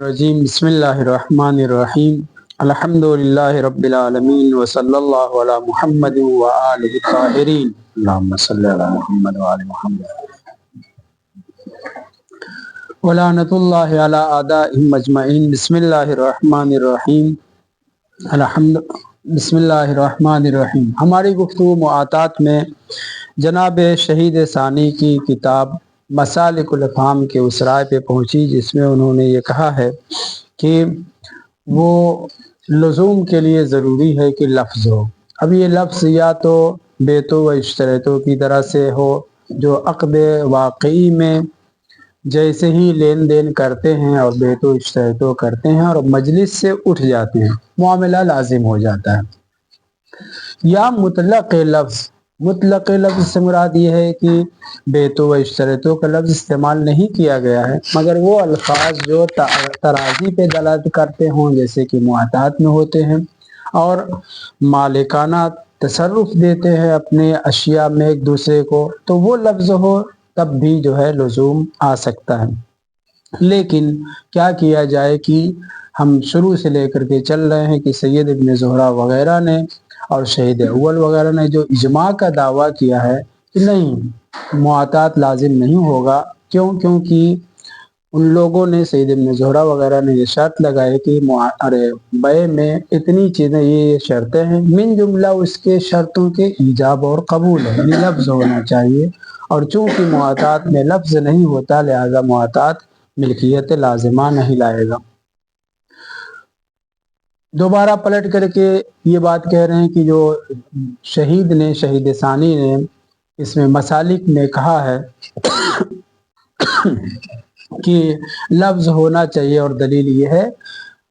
الرجیم بسم اللہ الرحمن الرحیم الحمد للہ رب العالمین وصلی اللہ علی محمد وآلہ الطاہرین اللہم صلی علی محمد وآل محمد ولعنۃ اللہ علی اعدائہم اجمعین بسم اللہ الرحمن الرحیم بسم اللہ الرحمن الرحیم۔ ہماری گفتگو معاطات میں جناب شہید ثانی کی کتاب مسالک الافہام کے اس رائے پہ پہنچی جس میں انہوں نے یہ کہا ہے کہ وہ لزوم کے لیے ضروری ہے کہ لفظ ہو۔ اب یہ لفظ یا تو بیتو و اشتریتو کی طرح سے ہو جو عقد واقعی میں جیسے ہی لین دین کرتے ہیں اور بیتو اشتریتو کرتے ہیں اور مجلس سے اٹھ جاتے ہیں، معاملہ لازم ہو جاتا ہے، یا مطلق لفظ سے مراد یہ ہے کہ بیتو و اشتریتو کا لفظ استعمال نہیں کیا گیا ہے مگر وہ الفاظ جو تراضی پہ دلالت کرتے ہوں جیسے کہ معاطات میں ہوتے ہیں اور مالکانہ تصرف دیتے ہیں اپنے اشیاء میں ایک دوسرے کو، تو وہ لفظ ہو تب بھی جو ہے لزوم آ سکتا ہے۔ لیکن کیا کیا جائے کہ ہم شروع سے لے کر کے چل رہے ہیں کہ سید ابن زہرہ وغیرہ نے اور شہید اول وغیرہ نے جو اجماع کا دعویٰ کیا ہے کہ نہیں معاطات لازم نہیں ہوگا، کیونکہ ان لوگوں نے سید ابن زہرہ وغیرہ نے یہ شرط لگائی کہ بیع میں اتنی چیزیں یہ شرطیں ہیں، من جملہ اس کے شرطوں کے ایجاب اور قبول ہے، یعنی لفظ ہونا چاہیے، اور چونکہ معاطات میں لفظ نہیں ہوتا لہذا معاطات ملکیت لازمہ نہیں لائے گا۔ دوبارہ پلٹ کر کے یہ بات کہہ رہے ہیں کہ جو شہید ثانی نے اس میں مسالک میں کہا ہے کہ لفظ ہونا چاہیے، اور دلیل یہ ہے،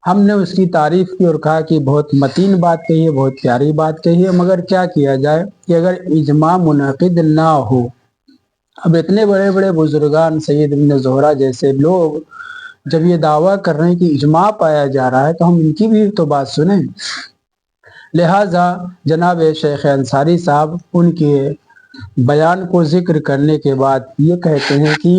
ہم نے اس کی تعریف کی اور کہا کہ بہت متین بات کہی ہے، بہت پیاری بات کہی ہے، مگر کیا کیا جائے کہ اگر اجماع منعقد نہ ہو، اب اتنے بڑے بڑے بزرگان سید ابن زہرہ جیسے لوگ جب یہ دعویٰ کر رہے ہیں کہ اجماع پایا جا رہا ہے تو ہم ان کی بھی تو بات سنیں۔ لہٰذا جناب شیخ انصاری صاحب ان کے بیان کو ذکر کرنے کے بعد یہ کہتے ہیں کہ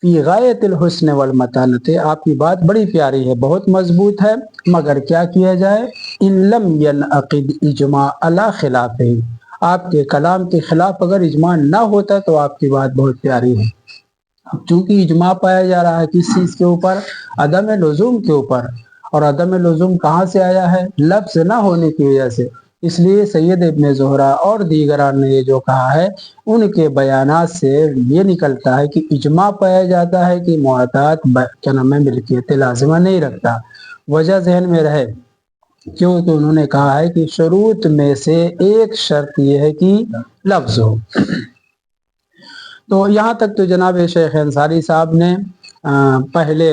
فی غایت الحسن والمتانۃ، آپ کی بات بڑی پیاری ہے، بہت مضبوط ہے، مگر کیا کیا جائے، ان لم ینعقد اجماع علی خلافہ، آپ کے کلام کے خلاف اگر اجماع نہ ہوتا تو آپ کی بات بہت پیاری ہے۔ اب چونکہ اجماع پایا جا رہا ہے کس چیز کے اوپر، عدم لزوم کے اوپر، اور عدم لزوم کہاں سے آیا ہے، لفظ نہ ہونے کی وجہ سے، اس لیے سید ابن زہرہ اور دیگران نے یہ جو کہا ہے ان کے بیانات سے یہ نکلتا ہے کہ اجماع پایا جاتا ہے کہ معاطات کیا نام ہے ملکیت لازمہ نہیں رکھتا۔ وجہ ذہن میں رہے کیونکہ انہوں نے کہا ہے کہ شروط میں سے ایک شرط یہ ہے کہ لفظ ہو۔ تو یہاں تک تو جناب شیخ انصاری صاحب نے پہلے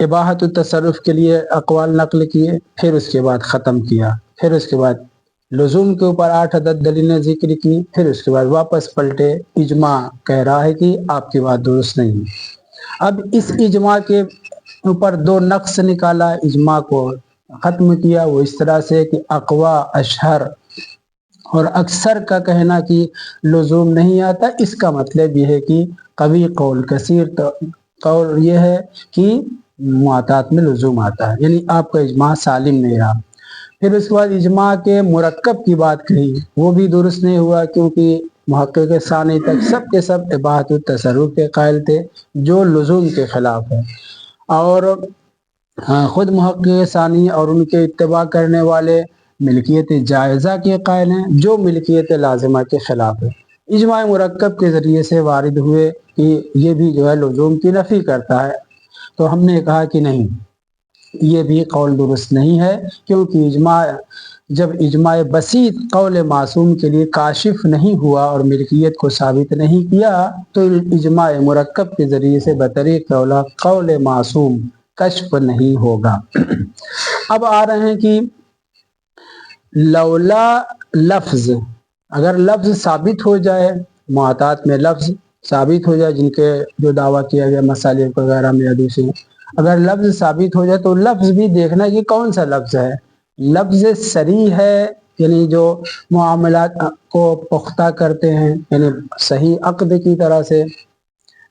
اباحت التصرف کے لیے اقوال نقل کیے، پھر اس کے بعد ختم کیا، پھر اس کے بعد لزوم کے اوپر 8 عدد دلیلیں ذکر کی، پھر اس کے بعد واپس پلٹے، اجماع کہہ رہا ہے کہ آپ کی بات درست نہیں۔ اب اس اجماع کے اوپر 2 نقص نکالا، اجماع کو ختم کیا، وہ اس طرح سے کہ اقوا اشہر اور اکثر کا کہنا کہ لزوم نہیں آتا، اس کا مطلب یہ ہے کہ قوی قول کثیر قول یہ ہے کہ معاطات میں لزوم آتا ہے، یعنی آپ کا اجماع سالم نہیں رہا۔ پھر اس کے بعد اجماع کے مرکب کی بات کہی، وہ بھی درست نہیں ہوا، کیونکہ محقق ثانی تک سب کے سب اباحت التصرف کے قائل تھے جو لزوم کے خلاف ہے، اور خود محقق ثانی اور ان کے اتباع کرنے والے ملکیت جائزہ کے قائل ہیں جو ملکیت لازمہ کے خلاف ہے۔ اجماع مرکب کے ذریعے سے وارد ہوئے کہ یہ بھی جو ہے لزوم کی نفی کرتا ہے، تو ہم نے کہا کہ نہیں، یہ بھی قول درست نہیں ہے، کیونکہ جب اجماع بسیط قول معصوم کے لیے کاشف نہیں ہوا اور ملکیت کو ثابت نہیں کیا تو اجماع مرکب کے ذریعے سے بطریق قول معصوم کشف نہیں ہوگا۔ اب آ رہے ہیں کہ لولا لفظ، اگر لفظ ثابت ہو جائے، معاطات میں لفظ ثابت ہو جائے، جن کے جو دعویٰ کیا گیا مسالک وغیرہ میں حدیث، اگر لفظ ثابت ہو جائے تو لفظ بھی دیکھنا کہ کون سا لفظ ہے، لفظ صریح ہے یعنی جو معاملات کو پختہ کرتے ہیں، یعنی صحیح عقد کی طرح سے،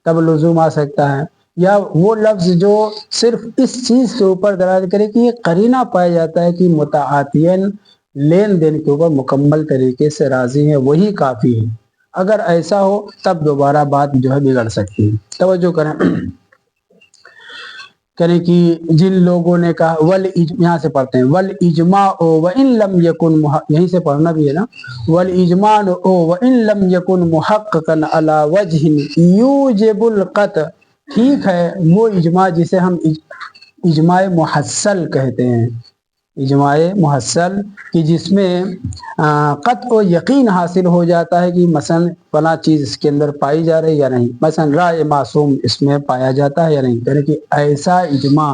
تب لزوم آ سکتا ہے، یا وہ لفظ جو صرف اس چیز کے اوپر دلالت کرے کہ یہ قرینہ پایا جاتا ہے کہ متعاطیاً لین دین کے اوپر مکمل طریقے سے راضی ہیں، وہی کافی ہے۔ اگر ایسا ہو تب دوبارہ بات جو ہے بگڑ سکتی ہے۔ توجہ کریں کریں کہ جن لوگوں نے کہا یہاں سے پڑھتے ہیں والاجماع وان لم یکن یہیں سے پڑھنا بھی ہے نا، والاجماع وان لم یکن محققا علی وجہ یوجب القطع، ٹھیک ہے وہ اجماع جسے ہم اجماع محصل کہتے ہیں، اجماع محصل کہ جس میں قطع و یقین حاصل ہو جاتا ہے کہ مثلا فلاں چیز اس کے اندر پائی جا رہی یا نہیں، مثلا رائے معصوم اس میں پایا جاتا ہے یا نہیں، یعنی کہ ایسا اجماع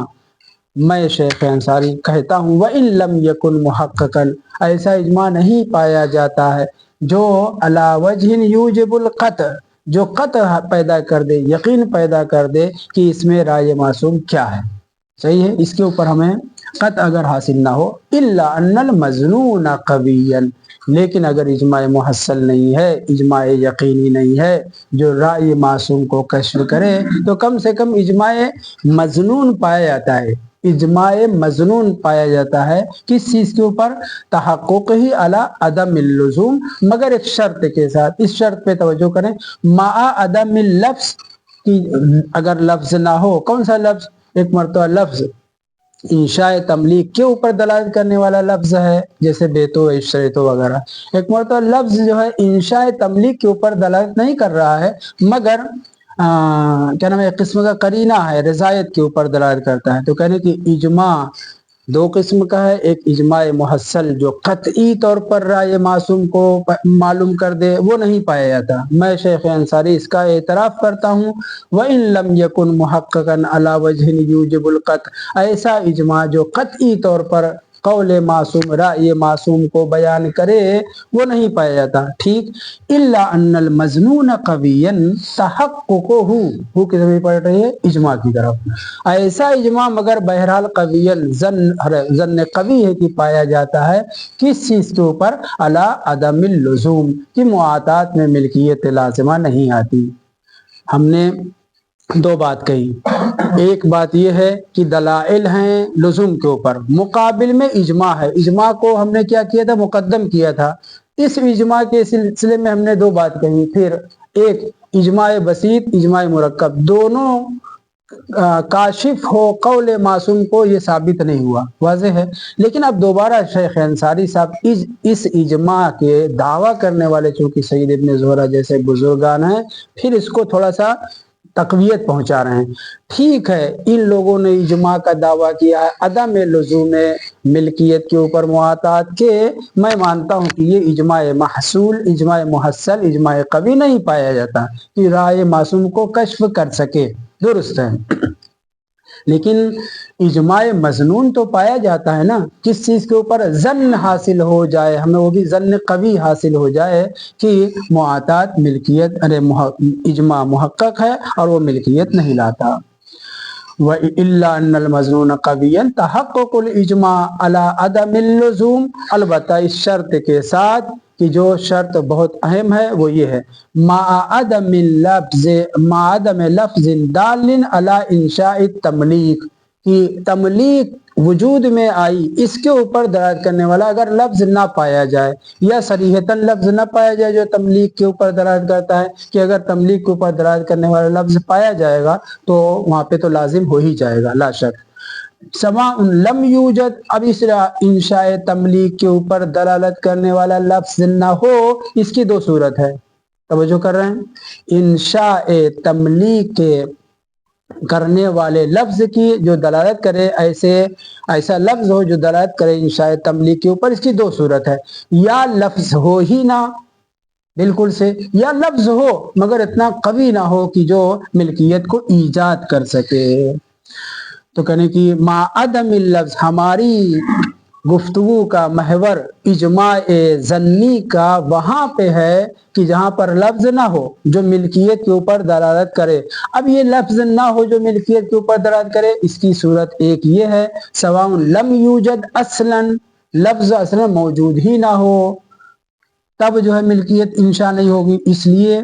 میں شیخ انصاری کہتا ہوں وَإِن لَمْ يَكُنْ مُحَقَّقًا، ایسا اجماع نہیں پایا جاتا ہے جو عَلَى وَجْهٍ يُوجِبُ الْقَطْعَ، جو قطع پیدا کر دے، یقین پیدا کر دے کہ اس میں رائے معصوم کیا ہے، صحیح ہے، اس کے اوپر ہمیں قطع اگر حاصل نہ ہو الا ان المظنون قویا، لیکن اگر اجماع محصل نہیں ہے، اجماع یقینی نہیں ہے جو رائے معصوم کو کشف کرے، تو کم سے کم اجماع مظنون پایا جاتا ہے، اجماع مظنون پایا جاتا ہے کس چیز کے اوپر؟ تحقق ہی علی عدم اللزوم، مگر ایک شرط کے ساتھ، اس شرط پہ توجہ کریں، مع عدم اللفظ، کہ اگر لفظ نہ ہو، کون سا لفظ؟ ایک مرتبہ لفظ انشاء تملیک کے اوپر دلالت کرنے والا لفظ ہے جیسے بیتو اشتریتو وغیرہ، ایک مرتبہ لفظ جو ہے انشاء تملیک کے اوپر دلالت نہیں کر رہا ہے مگر کیا نام ہے ایک قسم کا قرینہ ہے، رضایت کے اوپر دلالت کرتا ہے، تو کہنے کہ اجماع دو قسم کا ہے، ایک اجماع محصل جو قطعی طور پر رائے معصوم کو معلوم کر دے، وہ نہیں پایا جاتا، میں شیخ انصاری اس کا اعتراف کرتا ہوں، وَإِن لَمْ يَكُنْ مُحَقَّقًا عَلَى وَجْهٍ يُوجِبُ الْقَطْعَ، ایسا اجماع جو قطعی طور پر قول معصوم، رائے معصوم کو بیان کرے، وہ نہیں پایا جاتا، ٹھیک، الا ان المظنون قویا تحققہ، وہ کس میں پڑھ رہی ہے؟ اجماع کی طرف، ایسا اجماع مگر بہرحال قویا ظن قوی ہے کہ پایا جاتا ہے کس چیز کے اوپر؟ علی عدم اللزوم، کہ معاطات میں ملکیت لازمہ نہیں آتی۔ ہم نے دو بات کہی، ایک بات یہ ہے کہ دلائل ہیں لزوم کے اوپر، مقابل میں اجماع ہے، اجماع کو ہم نے کیا کیا تھا؟ مقدم کیا تھا، اس اجماع کے سلسلے میں ہم نے دو بات کہی، پھر ایک اجماع بسیط، اجماع مرکب، دونوں کاشف ہو قول معصوم کو یہ ثابت نہیں ہوا، واضح ہے، لیکن اب دوبارہ شیخ انصاری صاحب اس اجماع کے دعویٰ کرنے والے چونکہ سید ابن زہرہ جیسے بزرگان ہیں، پھر اس کو تھوڑا سا تقویت پہنچا رہے ہیں، ٹھیک ہے ان لوگوں نے اجماع کا دعویٰ کیا ہے عدم لزوم ملکیت کے اوپر معاطات کے، میں مانتا ہوں کہ یہ اجماع محصول، اجماع محصل، اجماع قوی نہیں پایا جاتا کہ رائے معصوم کو کشف کر سکے، درست ہے، لیکن اجماع مظنون تو پایا جاتا ہے نا، کس چیز کے اوپر؟ ظن حاصل ہو جائے ہمیں، وہ بھی ظن قوی حاصل ہو جائے کہ معاطات ملکیت، اجماع محقق ہے اور وہ ملکیت نہیں لاتا۔ وَإِلَّا أَنَّ الْمَظْنُونَ قَوِيًّا تَحَقُّقُ الْإِجْمَاعِ عَلَى عَدَمِ اللُّزُومِ، البتہ اس شرط کے ساتھ کہ جو شرط بہت اہم ہے وہ یہ ہے، مع عدم لفظ دال علی انشاء التملیک، کہ تملیک وجود میں آئی اس کے اوپر دلالت کرنے والا اگر لفظ نہ پایا جائے، یا صریحتاً لفظ نہ پایا جائے جو تملیک کے اوپر دلالت کرتا ہے، کہ اگر تملیک کے اوپر دلالت کرنے والا لفظ پایا جائے گا تو وہاں پہ تو لازم ہو ہی جائے گا لا شک، سواء لم یوجد، اب اس انشاء تملیک کے اوپر دلالت کرنے والا لفظ نہ ہو، اس کی دو صورت ہے، توجہ کر رہے ہیں، انشاء تملیک کے کرنے والے لفظ کی جو دلالت کرے، ایسا لفظ ہو جو دلالت کرے انشاء تملیک کے اوپر، اس کی دو صورت ہے، یا لفظ ہو ہی نہ بالکل سے، یا لفظ ہو مگر اتنا قوی نہ ہو کہ جو ملکیت کو ایجاد کر سکے، تو کہنے کی مع عدم اللفظ، ہماری گفتگو کا محور اجماع ظنی کا وہاں پہ ہے کہ جہاں پر لفظ نہ ہو جو ملکیت کے اوپر دلالت کرے، اب یہ لفظ نہ ہو جو ملکیت کے اوپر دلالت کرے، اس کی صورت ایک یہ ہے، سواء لم یوجد اصلا، لفظ اصلا موجود ہی نہ ہو، तब जो है मिल्कियत इंशा नहीं होगी। इसलिए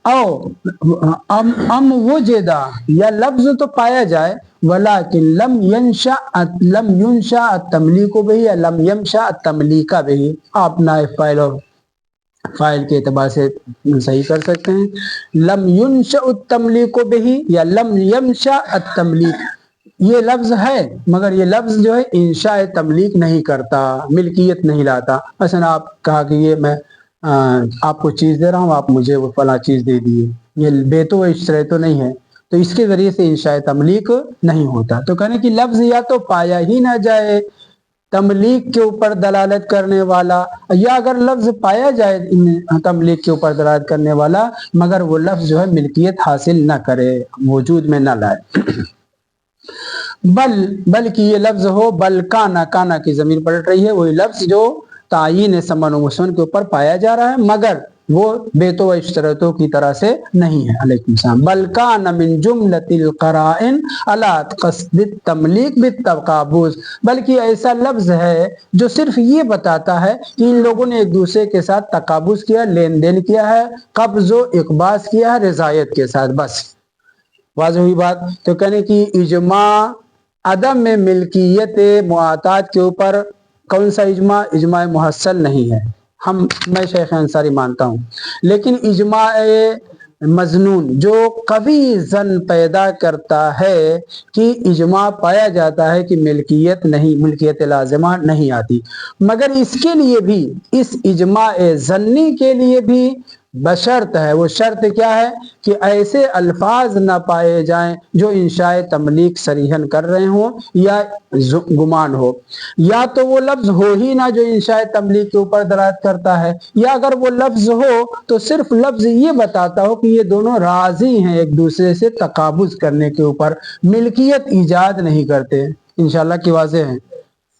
अम वुजिदा, या लफ्ज तो पाया जाए, वलाकिन लम युंशा तमलीको बिही या लम यमशा तमलीका बिही। आप नाइब फाइल और फाइल के एतबार से सही कर सकते हैं। लम युंशा तमलीको बिही या लम यमशा तमलीक, ये लफ्ज है मगर ये लफ्ज जो है इंशा तमलीक नहीं करता, मिल्कियत नहीं लाता। मसलन आप कहा कि ये मैं आपको चीज दे रहा हूँ, आप मुझे वो फला चीज दे दिए, ये बेतो इश्तरे तो नहीं है, तो इसके जरिए से इंशा तमलीक नहीं होता। तो कहने की लफ्ज या तो पाया ही ना जाए तमलीक के ऊपर दलालत करने वाला, या अगर लफ्ज पाया जाए तमलीक के ऊपर दलालत करने वाला मगर वो लफ्ज जो है मिल्कियत हासिल ना करे, वजूद में ना लाए। बल्कि ये लफ्ज हो बल काना की जमीन पलट रही है, वही लफ्ज जो तायीन समन मुसन के ऊपर पाया जा रहा है मगर वो बेतो व इश्तरतों की तरह से नहीं है। अलैकुम सलाम। बल काना मिन जुमलतिल क़राइन अला क़स्दित तमलीक बित्तक़ाबुज़, बल्कि ऐसा लफ्ज है जो सिर्फ ये बताता है कि इन लोगों ने एक दूसरे के साथ तकाबुज़ किया, लेन देन किया है, कब्ज़ो इक़बाज़ किया है रिज़ायत के साथ, बस। वाज़ेह हुई बात। तो कहने की इजमा अदम में मिल्कियत मुआतात के ऊपर कौन सा इजमा? इजमा मुहस्सल नहीं है। मैं शेख अंसारी मानता हूँ, लेकिन इजमा मजनून जो कभी जन पैदा करता है कि इजमा पाया जाता है कि मिल्कियत नहीं, मिल्कियत लाजिमा नहीं आती, मगर इसके लिए भी, इस इजमा जन्नी के लिए भी बशर्त है। वो शर्त क्या है कि ऐसे अल्फाज ना पाए जाएं जो इंशाए तमलीक सरीहन कर रहे हों या गुमान हो, या तो वो लफ्ज हो ही ना जो इंशाए तमलीक के ऊपर दलालत करता है, या अगर वो लफ्ज हो तो सिर्फ लफ्ज ये बताता हो कि ये दोनों राजी हैं एक दूसरे से तकाबुज करने के ऊपर, मिल्कियत ईजाद नहीं करते। इंशाअल्लाह की वाज़ेह है।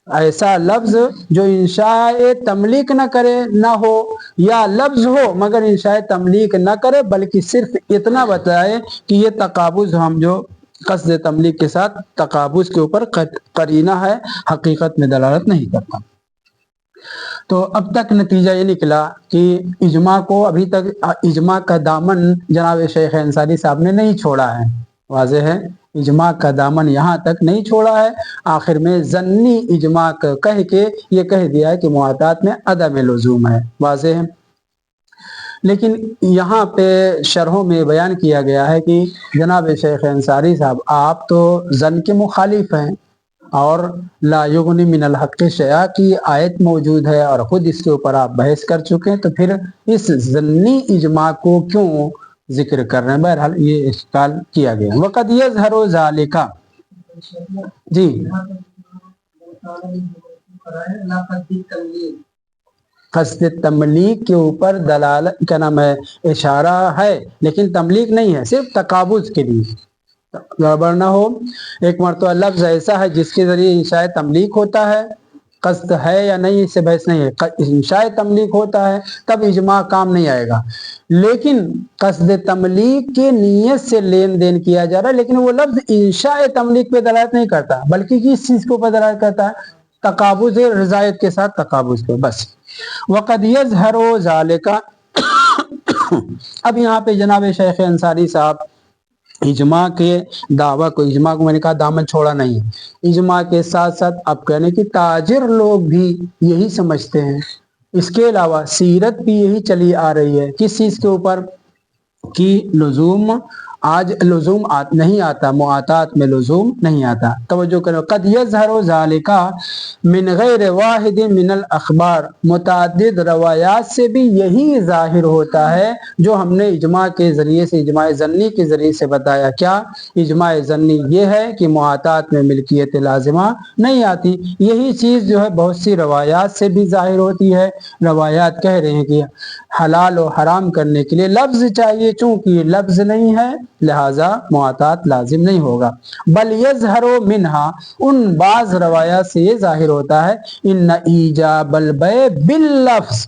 ऐसा लफ्ज जो इंशाए तमलीक न करे, ना हो, या लफ्ज हो मगर इंशाए तमलीक न करे बल्कि सिर्फ इतना बताए कि ये तकाबुज, हम जो क़स्द तमलीक के साथ तकाबुज के ऊपर करीना है, हकीकत में दलालत नहीं करता। तो अब तक नतीजा ये निकला कि इजमा को अभी तक इजमा का दामन जनाब शेख अंसारी साहब ने नहीं छोड़ा है। वाज़ेह है, इजमा का दामन यहाँ तक नहीं छोड़ा है। आखिर में जन्नी इजमा कह के ये कह दिया है कि मुआतात में अदम लुज़ूम है। वाज़ेह है। लेकिन यहाँ पे शरहों में बयान किया गया है कि जनाब शेख अंसारी साहब, आप तो जन के मुखालिफ हैं और ला युगनी मिनल हक़ शया की आयत मौजूद है और ख़ुद इसके ऊपर आप बहस कर चुके हैं, तो फिर इस जन्नी इजमा को क्यों जिक्र कर रहे हैं? बहरहाल ये इश्काल किया गया। वक़द यज़हरु ज़ालिका, जी क़स्द तमलीक के ऊपर दलालत क्या नाम है, इशारा है, लेकिन तमलीक नहीं है, सिर्फ तकाबुज के लिए, गड़बड़ ना हो। एक मरतबा लफ्ज ऐसा है जिसके जरिए इंशाए तमलीक होता है, कस्द है या नहीं इससे बहस नहीं है, इंशाए तमलीक होता है तब इजमा काम नहीं आएगा। लेकिन कस्द तमलीक के नीयत से लेन देन किया जा रहा है, लेकिन वो लफ्ज इंशाए तमलीक पे दलालत नहीं करता बल्कि किस चीज के ऊपर दलालत करता है? तकाबुज रिजायत के साथ तकाबुज पे, बस। वक़द यज़हरु ज़ालिका। अब यहाँ पे जनाब शेख अंसारी साहब इजमा के दावा को, इजमा को मैंने कहा दामन छोड़ा नहीं, इजमा के साथ साथ अब कहने की ताजिर लोग भी यही समझते हैं। इसके अलावा सीरत भी यही चली आ रही है, किस चीज के ऊपर कि लुज़ूम, आज लुज़ूम नहीं आता, मुआतात में लुज़ूम नहीं आता। तवज्जो करो, क़द यज़हरु ज़ालिका मिन गैर वाहिदिन मिनल अख़बार, मुतअद्दिद रवायात से भी यही ज़ाहिर होता है जो हमने इजमा के ज़रिए से, इजमा ज़न्नी के ज़रिए से बताया। क्या इजमा ज़न्नी ये है कि मुआतात में मिल्कियत लाजिमा नहीं आती। यही चीज़ जो है बहुत सी रवायात से भी ज़ाहिर होती है। रवायात कह रहे हैं कि हलाल और हराम करने के लिए लफ्ज़ चाहिए, चूँकि लफ्ज़ नहीं है लिहाजा मुआतात लाजिम नहीं होगा। बल यज़हरु मिनहा, उन बाज़ रवायात से ये ज़ाहिर होता है, इन्ना ईजाबल बै बिल लफ्ज़,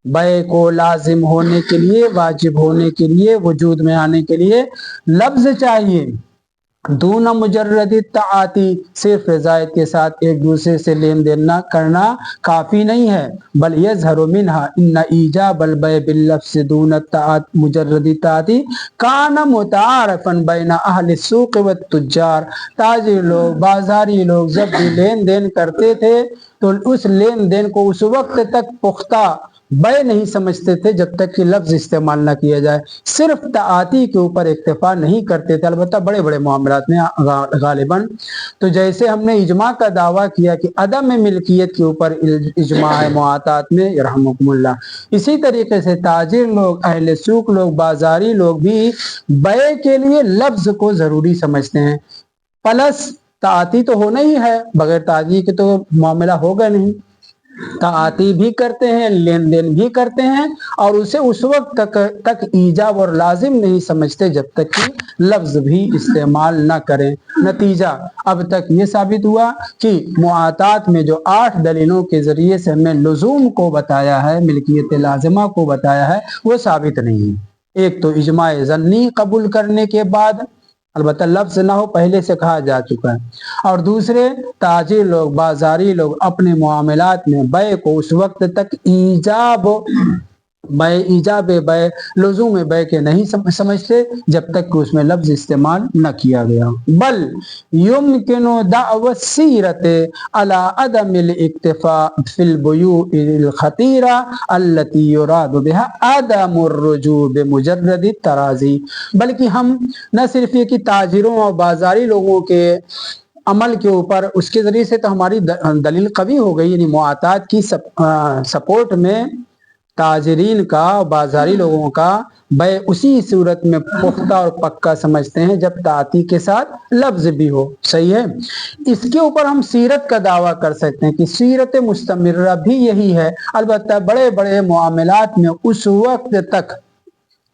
बै को लाजिम होने के लिए, वाजिब होने के लिए, वजूद में आने के लिए लफ्ज़ चाहिए। दूना मुजर्रदी ताआती, सिर्फ रजायत के साथ एक दूसरे से लेन देन न करना काफ़ी नहीं है, बल यज़हरु मिन्हा इन्ना ईजाबल बै बिल्लफ्ज़ दूना ताआत मुजर्रदी ताआती काना मुतारफ़न बैना अहल सूक़ व तुज्जार। ताजिर लोग, बाजारी लोग जब भी लेन देन करते थे तो उस लेन देन को उस वक्त तक पुख्ता बै नहीं समझते थे जब तक कि लफ्ज़ इस्तेमाल न किया जाए। सिर्फ ताआती के ऊपर इक्तफा नहीं करते थे, अलबत्ता बड़े बड़े मामलात में गालिबन। तो जैसे हमने इजमा का दावा किया कि अदम मिल्कियत के ऊपर इजमा है मुआतात में, रहमुकुमुल्लाह, इसी तरीके से ताजिर लोग, अहले सूक लोग, बाजारी लोग भी बै के लिए लफ्ज़ को ज़रूरी समझते हैं। प्लस ताआती तो होना ही है, बगैर ताजी के तो मामला होगा नहीं। ताआती भी करते हैं, लेन देन भी करते हैं, और उसे उस वक्त तक ईजाब और लाजिम नहीं समझते जब तक कि लफ्ज भी इस्तेमाल न करें। नतीजा अब तक ये साबित हुआ कि मुआतात में जो 8 दलीलों के जरिए से हमने लुजूम को बताया है, मिल्कियत लाजिमा को बताया है, वो साबित नहीं है। एक तो इजमा ज़न्नी कबूल करने के बाद, अलबत्ता लफ्ज ना हो, पहले से कहा जा चुका है, और दूसरे ताजिर लोग, बाजारी लोग अपने मुआमलात में बै को उस वक्त तक ईजाब बै, लुज़ूम बै के नहीं समझते जब तक कि उसमें लफ्ज इस्तेमाल न किया गया। बल युमकिनु दाअवत सीरत अला अदमिल इक्तिफा फिल बुयूइल खतीरा अल्लती युरादु बिहा अदमुर रुजू बिमुजर्रद तराजी। बल्कि हम न सिर्फ ये कि ताजिरों और बाजारी लोगों के अमल के ऊपर, उसके ज़रिए से तो हमारी दलील कवी हो गई, यानी मुआतात की सपोर्ट में ताजरीन का, बाजारी लोगों का बै उसी सूरत में पुख्ता और पक्का समझते हैं जब ताती के साथ लफ्ज भी हो। सही है। इसके ऊपर हम सीरत का दावा कर सकते हैं कि सीरत मुस्तमिर्रा भी यही है। अलबत्ता बड़े बड़े मामलात में उस वक्त तक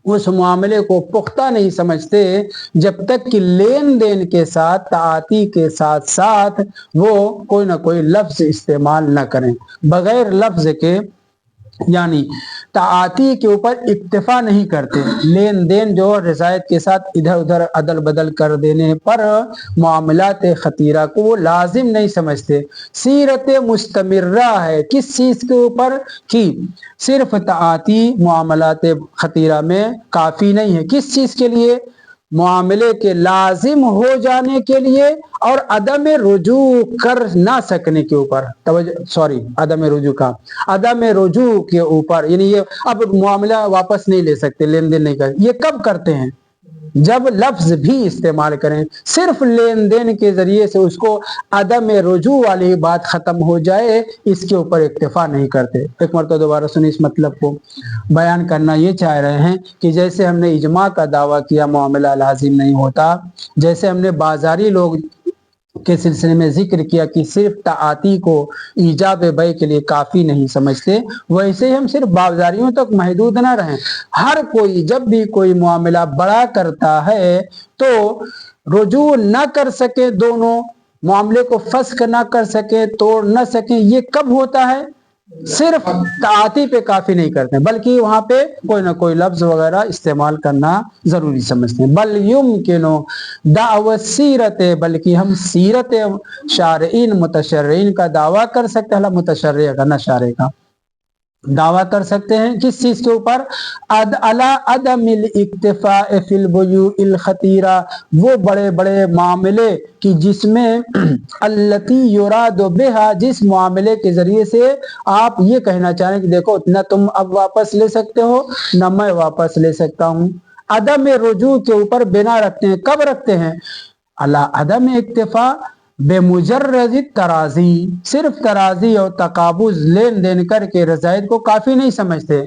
उस मामले को पुख्ता नहीं समझते जब तक कि लेन देन के साथ, ताती के साथ साथ वो कोई ना कोई लफ्ज इस्तेमाल न करें। बगैर लफ्ज के, यानी ताआती के ऊपर इक्तिफा नहीं करते। लेन देन जो रज़ायत के साथ इधर उधर अदल बदल कर देने पर मामलात खतीरा को वो लाजिम नहीं समझते। सीरत मुस्तमिर्रा है किस चीज़ के ऊपर कि सिर्फ ताआती मामलात खतीरा में काफ़ी नहीं है। किस चीज़ के लिए? मामले के लाजिम हो जाने के लिए और अदम रुजू कर ना सकने के ऊपर, अदम रुजू के ऊपर, यानी ये अब मामला वापस नहीं ले सकते, लेन देन नहीं कर। ये कब करते हैं? जब लफ्ज भी इस्तेमाल करें, सिर्फ लेन देन के जरिए से उसको अदम रुजू वाली बात खत्म हो जाए, इसके ऊपर इक्तिफा नहीं करते। एक मरतबा दोबारा सुनिए, इस मतलब को बयान करना ये चाह रहे हैं कि जैसे हमने इजमा का दावा किया मामला लाजिम नहीं होता, जैसे हमने बाजारी लोग के सिलसिले में जिक्र किया कि सिर्फ ताआती को ईजाब बै के लिए काफ़ी नहीं समझते, वैसे ही हम सिर्फ बाजारियों तक महदूद ना रहें। हर कोई जब भी कोई मामला बड़ा करता है तो रुजू न कर सके, दोनों मामले को फस्क ना कर सके, तोड़ न सके, ये कब होता है? सिर्फ ताती पे काफी नहीं करते, बल्कि वहां पे कोई ना कोई लफ्ज वगैरह इस्तेमाल करना जरूरी समझते हैं। बल युमकिनु दाअवत सीरत, बल्कि हम सीरत शारईन मुतशर्रीन का दावा कर सकते हैं, मुतशर्री का, न शारे का दावा कर सकते हैं। किस चीज के ऊपर? अला अदमिल इक्तिफा फिल बुयूइल खतीरा, वो बड़े बड़े मामले कि जिसमें अल्लती युरादु बिहा, जिस मामले के जरिए से आप ये कहना चाहें कि देखो न तुम अब वापस ले सकते हो न मैं वापस ले सकता हूँ। अदम रुजू के ऊपर बिना रखते हैं। कब रखते हैं? अला अदम इक्तिफा बेमुजर्रद तराजी, सिर्फ तराजी और तकाबुज लेन देन करके रजायत को काफी नहीं समझते।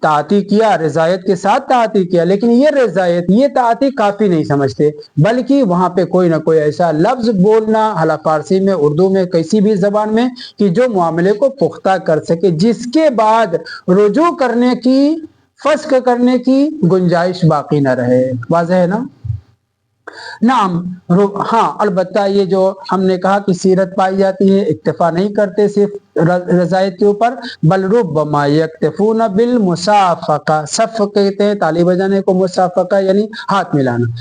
ताती किया, रजायत के साथ ताती किया, लेकिन ये रजायत, ये ताती काफी नहीं समझते, बल्कि वहां पे कोई ना कोई ऐसा लफ्ज बोलना, हला फारसी में, उर्दू में, किसी भी जबान में, कि जो मामले को पुख्ता कर सके, जिसके बाद रुजू करने की, फस्क करने की गुंजाइश बाकी न रहे। वाज़ेह है ना? नाम, हाँ, अलबत्ता ये जो हमने कहा कि सीरत पाई जाती है, इक्तिफा नहीं करते सिर्फ रजायत के ऊपर, बल रुब्बमा यक्तफून बिल मुसाफका, सफ कहते हैं ताली बजाने को, मुसाफका यानी हाथ मिलाना।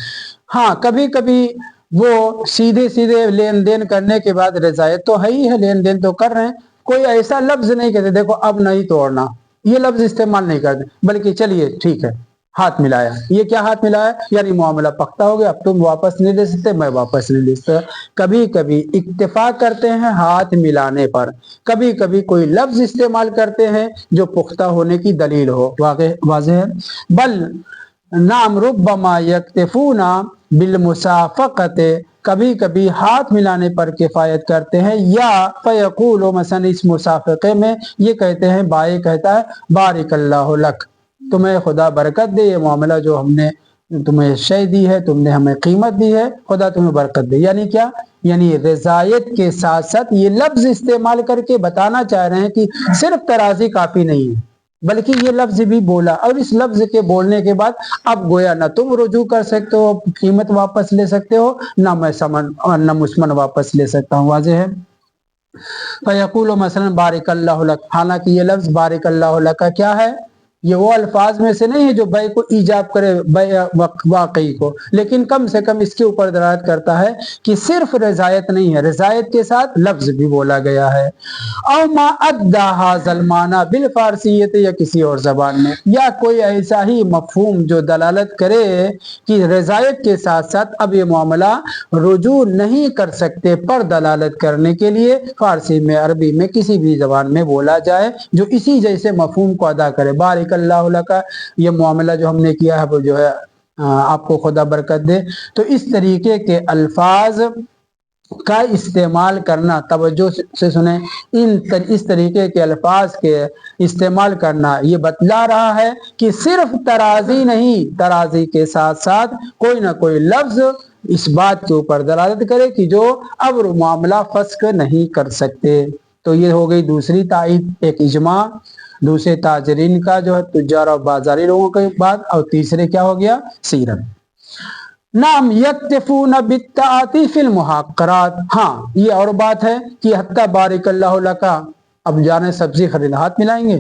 हाँ, कभी कभी वो सीधे सीधे लेन देन करने के बाद रजायत तो है ही है, लेन देन तो कर रहे हैं, कोई ऐसा लफ्ज नहीं कहते देखो अब नहीं तोड़ना, ये लफ्ज इस्तेमाल नहीं करते, बल्कि चलिए ठीक है हाथ मिलाया। ये क्या हाथ मिलाया, यानी मामला पक्का हो गया, अब तुम वापस नहीं ले सकते, मैं वापस नहीं ले सकता। कभी कभी इत्तेफाक करते हैं हाथ मिलाने पर, कभी कभी कोई लफ्ज इस्तेमाल करते हैं जो पुख्ता होने की दलील हो, वाज़ेह है। बल नाम रुब्बमा यक्तफूना बिल मुसाफकते, कभी कभी हाथ मिलाने पर किफायत करते हैं, या फयकूल मसन इस मुसाफके में ये कहते हैं, बाई कहता है बारिकल्लाहु लक, तुम्हें खुदा बरकत दे, ये मामला जो हमने तुम्हें शय दी है, तुमने हमें कीमत दी है, खुदा तुम्हें बरकत दे। यानी क्या, यानी रजायत के साथ साथ ये लफ्ज इस्तेमाल करके बताना चाह रहे हैं कि सिर्फ तराजी काफी नहीं है, बल्कि ये लफ्ज भी बोला, और इस लफ्ज के बोलने के बाद अब गोया ना तुम रुजू कर सकते हो, कीमत वापस ले सकते हो, ना मैं समन न मुस्मन वापस ले सकता हूँ। वाज़ेह है। फयकूल मसलन बारिकल्लाहु लक, हालांकि ये लफ्ज बारिकल्लाहु लक का क्या है, ये वो अल्फाज में से नहीं है जो बै को ईजाब करे, बै वाकई को, लेकिन कम से कम इसके ऊपर दलालत करता है कि सिर्फ रजायत नहीं है, रजायत के साथ लफ्ज भी बोला गया है। औ मा अद्दा हाज़ल माना बिल फारसियत, या किसी और जबान में, या कोई ऐसा ही मफहूम जो दलालत करे कि रजायत के साथ साथ अब ये मामला रुजू नहीं कर सकते, पर दलालत करने के लिए फारसी में, अरबी में, किसी भी जबान में बोला जाए जो इसी जैसे मफहूम को अदा करे। बारिक अल्लाह का ये मामला जो हमने किया है वो जो है आपको खुदा बरकत दे, तो इस तरीके के अल्फाज का इस्तेमाल करना, तवज्जो से सुने, इस तरीके के अल्फाज के इस्तेमाल करना ये बतला रहा है कि सिर्फ तराजी नहीं, तराजी के साथ साथ कोई ना कोई लफ्ज इस बात के ऊपर दलालत करे कि जो अब मामला फस्क नहीं कर सकते। तो ये हो गई दूसरी तायीद, एक इजमा, दूसरे ताजरीन का जो है तुजार और बाजारी लोगों के बाद, और तीसरे क्या हो गया, सीरत। नाम यक्तफून बित्ताअती फिल मुहक्करात, हाँ ये और बात है कि हत्ता बारिकल्लाहु लका, अब जाने सब्जी खरीद हाथ मिलाएंगे,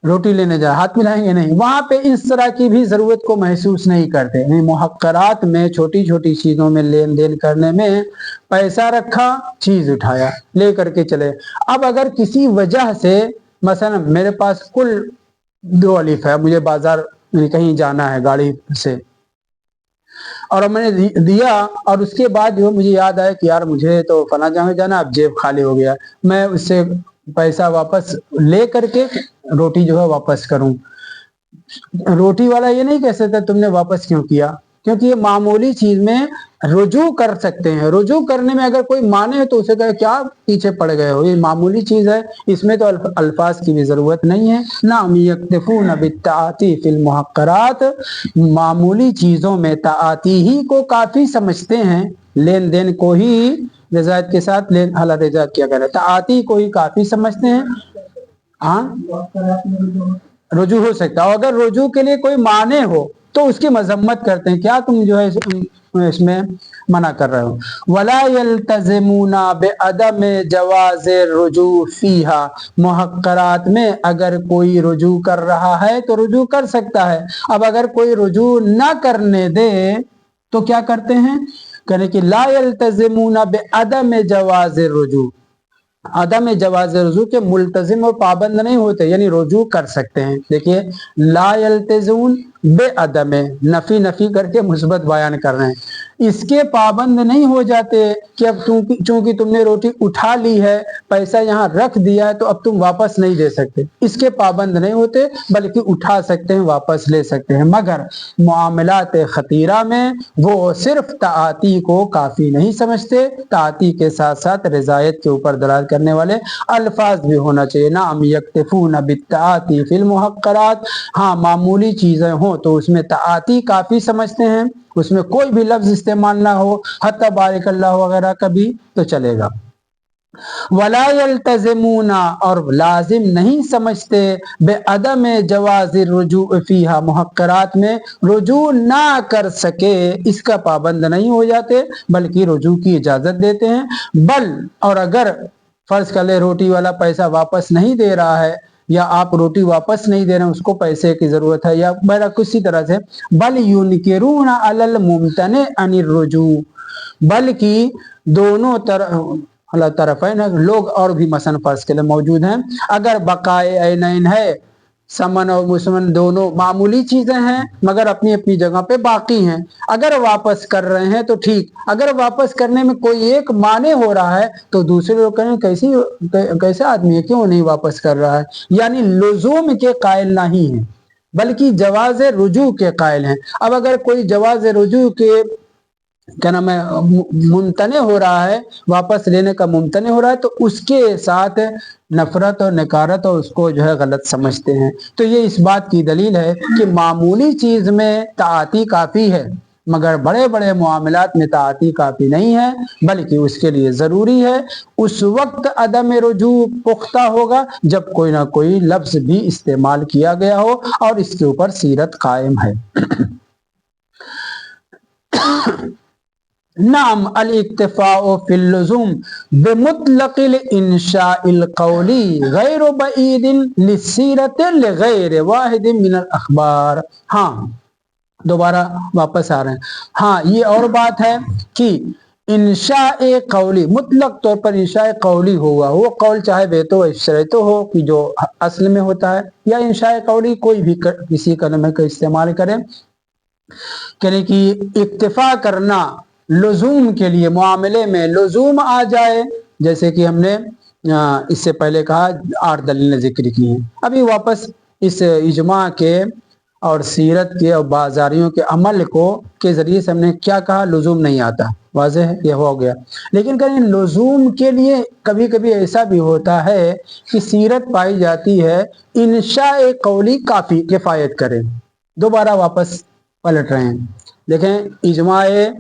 रोटी लेने जाए हाथ मिलाएंगे, नहीं, वहां पे इस तरह की भी जरूरत को महसूस नहीं करते। नहीं, मुहक्करात में, छोटी छोटी चीजों में लेन देन करने में, पैसा रखा, चीज उठाया, ले करके चले। अब अगर किसी वजह से, मसलन मेरे पास कुल 2 अलिफ है, मुझे बाजार कहीं जाना है गाड़ी से, और मैंने दिया, और उसके बाद जो मुझे याद आया कि यार मुझे तो फला जगह जाना, अब जेब खाली हो गया, मैं उससे पैसा वापस ले करके रोटी जो है वापस करूं। रोटी वाला ये नहीं कह सकता तुमने वापस क्यों किया, क्योंकि ये मामूली चीज में रुजू कर सकते हैं। रुजू करने में अगर कोई माने तो उसे कहे क्या पीछे पड़ गए हो, ये मामूली चीज है, इसमें तो अल्फाज की भी जरूरत नहीं है। नाम यक्तफून बित्ताअती फिल मुहक्करात, मामूली चीजों में ताअती ही को काफी समझते हैं, लेन देन को ही रजायत के साथ लेन हला रजायत क्या करे, ताअती को ही काफी समझते हैं। हाँ, रुजू हो सकता है, अगर रुजू के लिए कोई माने हो तो उसकी मजम्मत करते हैं, क्या तुम जो है इसमें मना कर रहे हो। वला यल्तज़िमूना बिअदम जवाज़ रुजू फीहा, मुहक्करात में अगर कोई रुजू कर रहा है तो रुजू कर सकता है। अब अगर कोई रुजू ना करने दे तो क्या करते हैं, कहने कि ला यल्तज़िमूना बिअदम जवाज़ रुजू, अदम जवाज रुजू के मुल्तजिम और पाबंद नहीं होते, यानी रुजू कर सकते हैं। देखिए ला यल्तज़ून बे अदम, नफी नफी करके मुस्बत बयान कर रहे हैं, इसके पाबंद नहीं हो जाते कि अब चूंकि तुमने रोटी उठा ली है, पैसा यहाँ रख दिया है, तो अब तुम वापस नहीं दे सकते, इसके पाबंद नहीं होते, बल्कि उठा सकते हैं, वापस ले सकते हैं। मगर मामलात खतीरा में वो सिर्फ ताअती को काफी नहीं समझते, ताअती के साथ साथ रजायत के ऊपर दलाल करने वाले अल्फाज भी होना चाहिए। नाम यक्तफून बित्ताअती फिल मुहक्करात, हाँ मामूली चीजें हो तो उसमें ताअती काफी समझते हैं, उसमें कोई भी लफ्ज इस्तेमाल ना हो, हत्ता बारिकल्लाह वगैरह का भी तो चलेगा। वला यल्तज़िमूना, और लाजिम नहीं समझते, बेअदम जवाज़ रुजू फीहा, मुहक्करात में रुजू ना कर सके इसका पाबंद नहीं हो जाते, बल्कि रुजू की इजाजत देते हैं। बल, और अगर फर्ज कर ले रोटी वाला पैसा वापस नहीं दे रहा है, या आप रोटी वापस नहीं दे रहे हैं, उसको पैसे की जरूरत है, या बहरहाल किसी तरह से, बल युनकिरून अलल मुमतने अनिर रुजू, बल्कि दोनों तरफ है ना लोग और भी मसन फर्ज के लिए मौजूद हैं। अगर बकाए ऐनैन है, समन और मुसमन दोनों मामूली चीजें हैं मगर अपनी अपनी जगह पे बाकी हैं, अगर वापस कर रहे हैं तो ठीक, अगर वापस करने में कोई एक माने हो रहा है तो दूसरे लोग कहें कैसे आदमी है, क्यों नहीं वापस कर रहा है, यानी लुजूम के कायल नहीं है बल्कि जवाज रुजू के कायल हैं। अब अगर कोई जवाज रुजू के क्या नाम है मुमतने हो रहा है, वापस लेने का मुमतने हो रहा है, तो उसके साथ नफरत और नकारत और उसको जो है गलत समझते हैं। तो ये इस बात की दलील है कि मामूली चीज में ताअती काफी है मगर बड़े बड़े मामलात में ताअती काफी नहीं है, बल्कि उसके लिए जरूरी है उस वक्त अदम रुजू पुख्ता होगा जब कोई ना कोई लफ्ज भी इस्तेमाल किया गया हो और इसके ऊपर सीरत कायम है। नाम अल इक्तिफाउ फिल लुज़ूम बिमुतलक़िल इंशाइल क़ौली गैर बईदिन लिसीरतिन लिगैर वाहिदिन मिनल अख़बार। हाँ, दोबारा वापस आ रहे हैं। हाँ, ये और बात है कि इंशाए कौली, मुतलक तौर पर इंशाए कौली होगा, वो कौल चाहे बेतो इशरतो हो कि जो असल में होता है, या इंशाए कौली कोई भी किसी कलमे का इस्तेमाल करें, यानी कि इक्तिफा करना लुजूम के लिए, मामले में लुजूम आ जाए, जैसे कि हमने इससे पहले कहा 8 दलीलें जिक्र की हैं। अभी वापस इस इजमा के और सीरत के और बाजारियों के अमल को के जरिए से हमने क्या कहा, लुजूम नहीं आता, वाज़ेह है, ये हो गया। लेकिन कहीं लुजूम के लिए कभी कभी ऐसा भी होता है कि सीरत पाई जाती है इंशाए कौली काफी किफायत करे। दोबारा वापस पलट रहे हैं, देखें इजमाए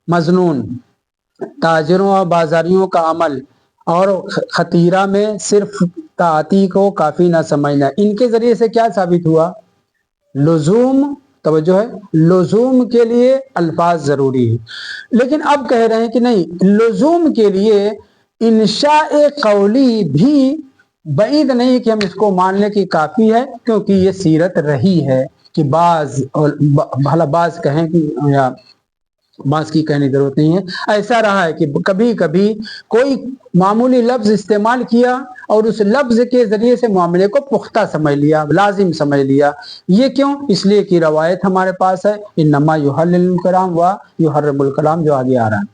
मजनून, ताजिरों और बाजारियों का अमल और खतीरा में सिर्फ ताती को काफी ना समझना, इनके जरिए से क्या साबित हुआ, लुजूम, तवज्जो है, लुजूम के लिए अल्फाज जरूरी है। लेकिन अब कह रहे हैं कि नहीं, लुजूम के लिए इंशाए कौली भी बईद नहीं कि हम इसको मान लें कि काफी है, क्योंकि ये सीरत रही है कि बाज और भला बाज कहें कि या बास की कहने की जरूरत नहीं है, ऐसा रहा है कि कभी कभी कोई मामूली लफ्ज इस्तेमाल किया और उस लफ्ज के जरिए से मामले को पुख्ता समझ लिया, लाजिम समझ लिया। ये क्यों, इसलिए कि रवायत हमारे पास है इन्नमा युहल्लिल कलाम व युहर्रिमुल कलाम, जो आगे आ रहा है।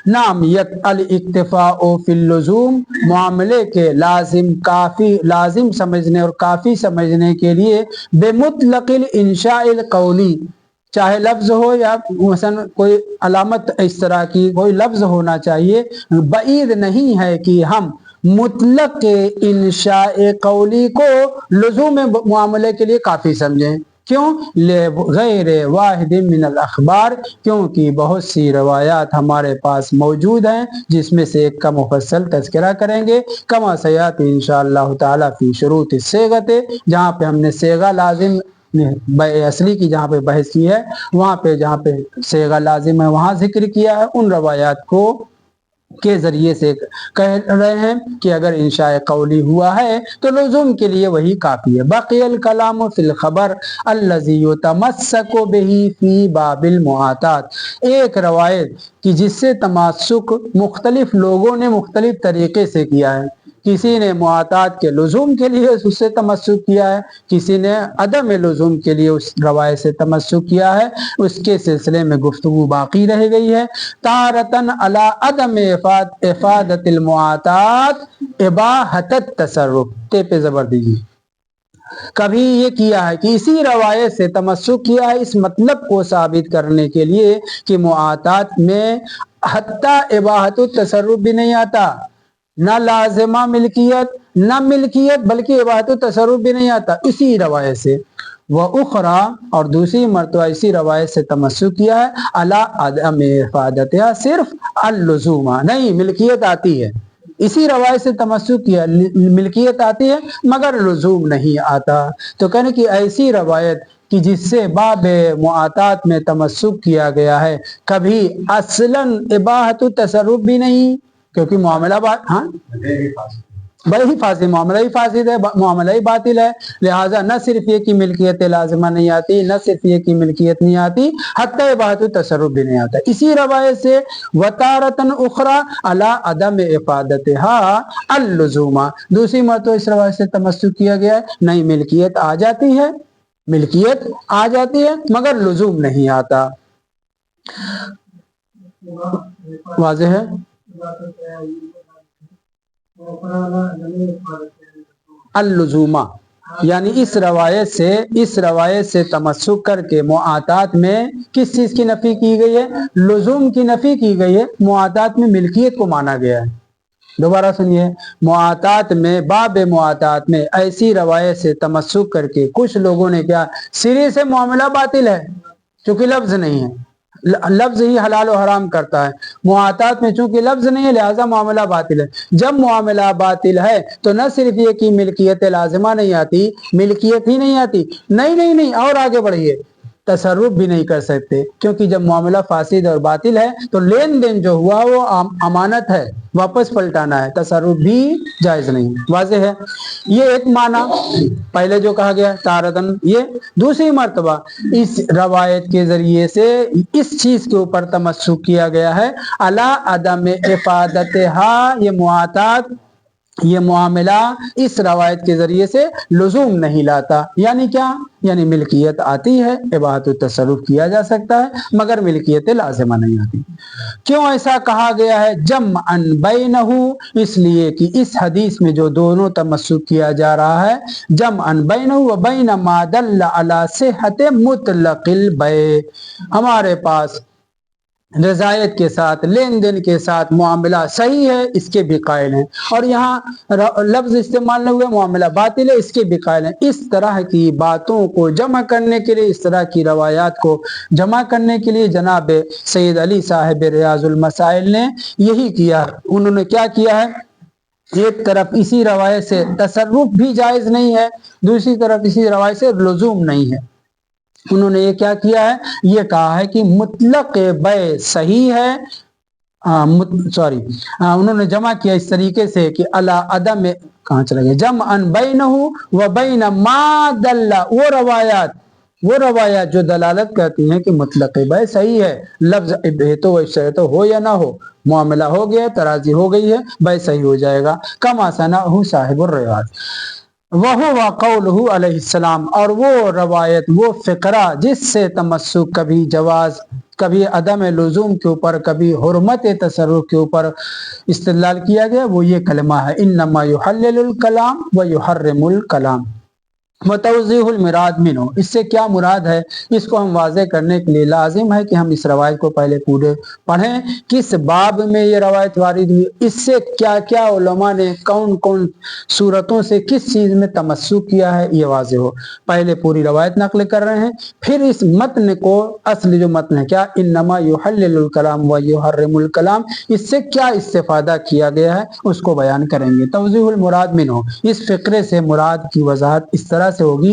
नाम यत अल इक्तिफाउ फिल लुजूम, मामले के लाजिम काफी, लाजिम समझने और काफी समझने के लिए बेमुतलक़िल इंशाइल कौली, चाहे लफ्ज हो या मसलन कोई अलामत इस तरह की कोई लफ्ज होना चाहिए, बईद नहीं है कि हम मुतलक के इंशाए कौली को लुज़ूम मामले के लिए काफी समझें। क्यों, ले गैर वाहिद मिनल अखबार, क्योंकि बहुत सी रवायात हमारे पास मौजूद हैं जिसमें से एक का मुफस्सल तज़किरा करेंगे, कमा सयात इंशाअल्लाह ताला फी शुरूत सेगते, जहाँ पे हमने सेगा लाजिम असली की जहाँ पे बहस की है, वहाँ पे जहाँ पे सेगा लाजिम है वहाँ जिक्र किया है। उन रवायात को के जरिए से कह रहे हैं कि अगर इंशाए कौली हुआ है तो लुज़ूम के लिए वही काफी है। बक़ियल कलाम फिल खबर अल्लज़ी युतमस्सकु बिही फी बाबिल मुआतात, एक रवायत कि जिससे तमास्सुक मुख्तलिफ लोगों ने मुख्तलिफ तरीके से किया है, किसी ने मुआतात के लुज़ूम के लिए उससे तमस्सुक किया है, किसी ने अदम लुज़ूम के लिए उस रवायत से तमस्सुक किया है, उसके सिलसिले में गुफ्तगू बाकी रह गई है। तारतन अला अदम इफादतिल मुआतात इबाहतत तसर्रुफ, ते पे जबर दीजिए। कभी ये किया है कि इसी रवायत से तमस्सुक किया है इस मतलब को साबित करने के लिए कि मुआतात में हत्ता इबाहतुत तसर्रुफ भी नहीं आता, ना लाजिमा मिल्कियत, ना मिल्कियत बल्कि इबाहतुत तसर्रुफ भी नहीं आता, इसी रवायत से। वह उखरा, और दूसरी मरतबा इसी रवायत से तमस्सुक किया है अला अदम इफादतिहा, सिर्फ अल लुज़ूमा, नहीं मिल्कियत आती है, इसी रवायत से तमस्सुक किया, मिल्कियत आती है मगर लुज़ूम नहीं आता। तो कहने की ऐसी रवायत कि जिससे बाब मुआतात में तमस्सुक किया गया है, कभी असलन इबाहतुत तसर्रुफ भी नहीं, क्योंकि मामला बात, हाँ वही फासिद, मामला ही फासिद है, मामला ही बातिल है। लिहाजा न सिर्फ ये कि मिल्कियत लाजिमा नहीं आती, न सिर्फ ये कि मिल्कियत नहीं आती, हत्ता इबाहतु तसर्रुफ भी नहीं आता। इसी रवायत से वतारतन उखरा अला अदम इफादतहा अल-लुज़ूमा, दूसरी मरतबा इस रवायत से तमस्सुक किया गया है, नहीं मिल्कियत आ जाती है, मिल्कियत आ जाती है मगर लुज़ूम नहीं आता। वाज़ेह है? अल-लुज़ूमा यानी इस रवायत से तमस्सुक करके मुआतात में किस चीज की नफी की गई है? लुज़ूम की नफी की गई है। मुआतात में मिल्कियत को माना गया है। दोबारा सुनिए, मुआतात में, बाब मुआतात में ऐसी रवायत से तमस्सुक करके कुछ लोगों ने क्या, सिरे से मामला बातिल है क्योंकि लफ्ज नहीं है, लफ्ज ही हलाल और हराम करता है। मुआतात में चूंकि लफ्ज नहीं है लिहाजा मामला बातिल है। जब मामला बातिल है तो न सिर्फ ये कि मिल्कियत लाजिमा नहीं आती, मिल्कियत ही नहीं आती, नहीं और आगे बढ़िए, तसर्रुफ भी नहीं कर सकते, क्योंकि जब मामला फासिद और बातिल है तो लेन देन जो हुआ वो अमानत है, वापस पलटाना है, तसर्रुफ भी जायज नहीं। वाज़ेह है? ये एक माना पहले जो कहा गया तारतन। ये दूसरी मर्तबा इस रवायत के जरिए से इस चीज के ऊपर तमस्सुक किया गया है, अला अदम इफादतहा, ये मुआतात, ये मामला इस रवायत के जरिए से लुज़ूम नहीं लाता। यानी क्या? यानी मिल्कियत आती है, इबाहत तसर्रुफ किया जा सकता है मगर मिल्कियत लाजिमा नहीं आती। क्यों ऐसा कहा गया है? जमअन बैनहु, इसलिए कि इस हदीस में जो दोनों तमस्सुक किया जा रहा है, जमअन बैनहु व बैन मा दल्ला अला सिहत मुतलकिल बै, हमारे पास रजायत के साथ, लेन देन के साथ मामला सही है इसके भी कायल हैं, और यहाँ लफ्ज इस्तेमाल नहीं हुए मामला बातिल है इसके भी कायल हैं। इस तरह की बातों को जमा करने के लिए, इस तरह की रवायात को जमा करने के लिए जनाब सैयद अली साहिब रियाजुल मसाइल ने यही किया। उन्होंने क्या किया है? एक तरफ इसी रवायत से तसर्रुफ भी जायज नहीं है, दूसरी तरफ इसी रवायत से लुज़ूम नहीं है। उन्होंने ये क्या किया है? ये कहा है कि मुतलक बै सही है, उन्होंने जमा किया इस तरीके से कि अला अदम, कहाँ चला गया, जम अन बैनहु व बैन मा दल्ला, वो रवायात जो दलालत करती हैं कि मुतलक बै सही है, लफ्ज तो वैसे तो हो या ना हो, मामला हो गया, तराजी हो गई है, बै सही हो जाएगा। कमा सनाहु साहिबुर रियाज वहुवा कौलहु अलैहिस्सलाम, और वो रवायत, वो फ़िक्रा जिससे तमस्सुक कभी जवाज, कभी अदम लुज़ूम के ऊपर, कभी हुर्मत तसर्रुफ के ऊपर इस्तेदलाल किया गया, वो ये कलमा है, इन्नमा युहल्लिलुल कलाम व युहर्रिमुल कलाम मतवज़ीहुल मुराद मिन्हु। इससे क्या मुराद है इसको हम वाज़े करने के लिए लाजिम है कि हम इस रवायत को पहले पूरे पढ़ें, किस बाब में ये रवायत वारिद हुई, इससे क्या क्या उलमा ने कौन कौन सूरतों से किस चीज़ में तमस्सुक किया है, ये वाज़े हो। पहले पूरी रवायत नकल कर रहे हैं, फिर इस मतन को, असली जो मतन है क्या, इन्नमा युहल्लिलुल कलाम व युहर्रिमुल कलाम, इससे क्या इस्तेफादा किया गया है उसको बयान करेंगे। तवज़ीहुल मुराद मिन्हु, इस फ़िक्रे से मुराद की वजाहत इस तरह से होगी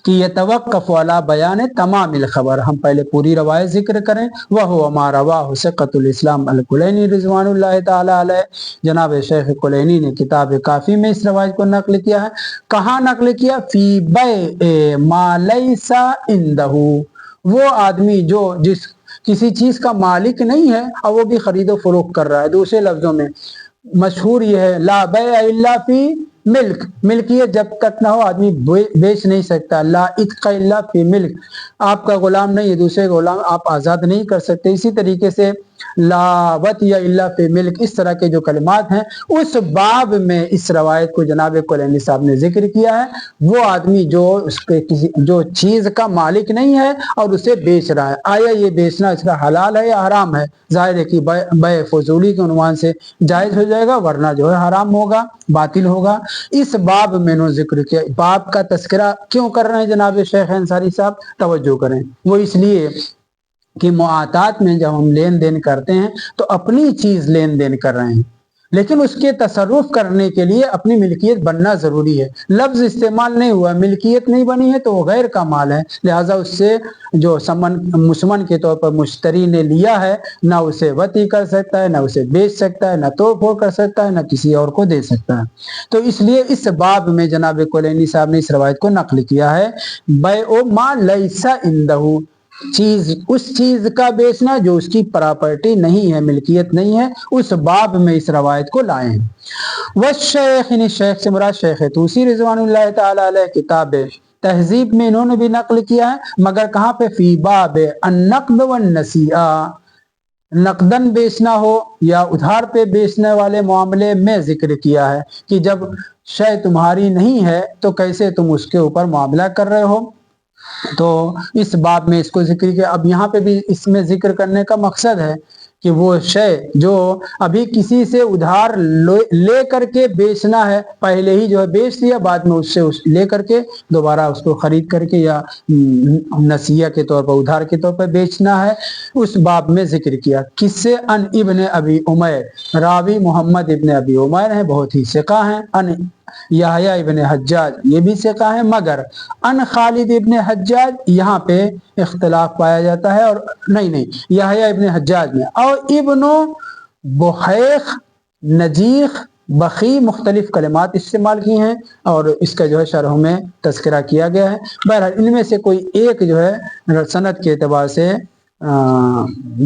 कि ये तवक्कफ वाला बयान तमामिल खबर, हम पहले पूरी रवायत जिक्र करें। वह हमारा वाह सिक़तुल इस्लाम अल कुलैनी रिज़वानुल्लाह ताला अलैह, जनाब शेख कुलैनी ने किताब काफ़ी में इस रवायत को नकल किया है। कहाँ नकल किया? फी बै मा लैसा इंदहु, वो आदमी जो जिस किसी चीज़ का मालिक नहीं है और वो भी खरीदो फरोख्त कर रहा है। दूसरे लफ्ज़ों में मशहूर ये है, ला बै इल्ला फी मिल्क, मिल्कियत जब तक ना हो आदमी बेच नहीं सकता। ला इत्क़ा इल्ला फी मिल्क, आपका गुलाम नहीं है, दूसरे गुलाम आप आज़ाद नहीं कर सकते। इसी तरीके से ला वत या इल्ला फी मिल्क, इस तरह के जो कलिमात हैं उस बाब में इस रवायत को जनाब कुलैनी साहब ने जिक्र किया है। वो आदमी जो उसके किसी जो चीज़ का मालिक नहीं है और उसे बेच रहा है, आया ये बेचना इसका हलाल है या हराम है? जाहिर है कि बै फजूली के उन्वान से जायज़ हो जाएगा, वरना जो है हराम होगा, बातिल होगा। इस बाब में नो जिक्र किया। बाब का तस्करा क्यों कर रहे हैं जनाब शेख अंसारी साहब? तवज्जो करें, वो इसलिए कि मुआतात में जब हम लेन देन करते हैं तो अपनी चीज़ लेन देन कर रहे हैं, لیکن اس کے تصرف کرنے کے لیے اپنی ملکیت بننا ضروری ہے. لفظ استعمال نہیں ہوا، ملکیت نہیں بنی ہے تو وہ غیر کا مال ہے، لہٰذا اس سے جو مسمن کے طور پر مشتری نے لیا ہے نہ اسے وطی کر سکتا ہے، نہ اسے بیچ سکتا ہے، نہ توڑ پھوڑ کر سکتا ہے، نہ کسی اور کو دے سکتا ہے. تو اس لیے اس باب میں جناب کلینی صاحب نے اس روایت کو نقل کیا ہے، بیع ما لیس عندہ، اس چیز کا بیچنا جو اس کی پراپرٹی نہیں ہے، ملکیت نہیں ہے. اس باب میں اس روایت کو لائے ہیں. والشیخ، شیخ سے مراد شیخ طوسی رضوان اللہ تعالی علیہ، کتاب تہذیب میں انہوں نے بھی نقل کیا ہے، مگر کہاں پہ؟ فی باب النقد والنسیئہ، نقدن بیچنا ہو یا ادھار پہ بیچنے والے معاملے میں ذکر کیا ہے کہ جب شے تمہاری نہیں ہے تو کیسے تم اس کے اوپر معاملہ کر رہے ہو. تو اس باب میں اس کو ذکر کیا. اب یہاں پہ بھی اس میں ذکر کرنے کا مقصد ہے کہ وہ شے جو ابھی کسی سے ادھار لے کر کے بیچنا ہے، پہلے ہی جو ہے بیچ دیا، بعد میں اس سے لے کر کے دوبارہ اس کو خرید کر کے یا نسیہ کے طور پر، ادھار کے طور پر بیچنا ہے، اس باب میں ذکر کیا. کس سے؟ ان ابن ابی عمیر، راوی محمد ابن ابی عمیر ہیں، بہت ہی ثقہ ہیں. ان یحییٰ ابن حجاج، یہ بھی ثقہ ہیں، مگر ان خالد ابن حجاج یہاں پہ اختلاف پایا جاتا ہے، اور نہیں یحییٰ ابن حجاج میں، اور ابن بحیخ، نجیخ، بخی، مختلف کلمات استعمال کی ہیں اور اس کا جو ہے شرح میں تذکرہ کیا گیا ہے. بہرحال ان میں سے کوئی ایک جو ہے سند کے اعتبار سے،